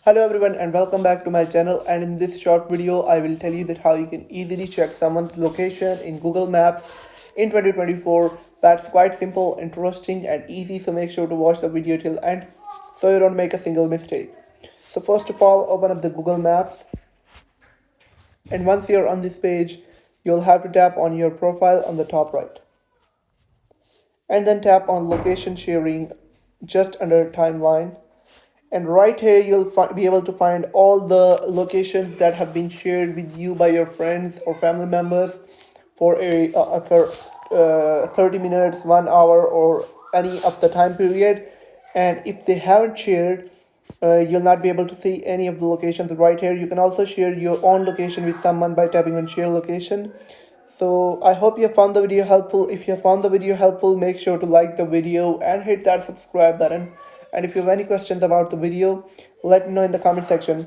Hello everyone and welcome back to my channel, and in this short video I will tell you that how you can easily check someone's location in Google Maps in 2024. That's quite simple, interesting and easy, so make sure to watch the video till end so you don't make a single mistake. So first of all, open up the Google Maps, and once you're on this page you'll have to tap on your profile on the top right, and then tap on location sharing just under timeline. And right here you'll be able to find all the locations that have been shared with you by your friends or family members for a for 30 minutes, 1 hour, or any of the time period. And if they haven't shared, you'll not be able to see any of the locations right here. You can also share your own location with someone by tapping on share location. So I hope you found the video helpful. If you found the video helpful, make sure to like the video and hit that subscribe button. And if you have any questions about the video, let me know in the comment section.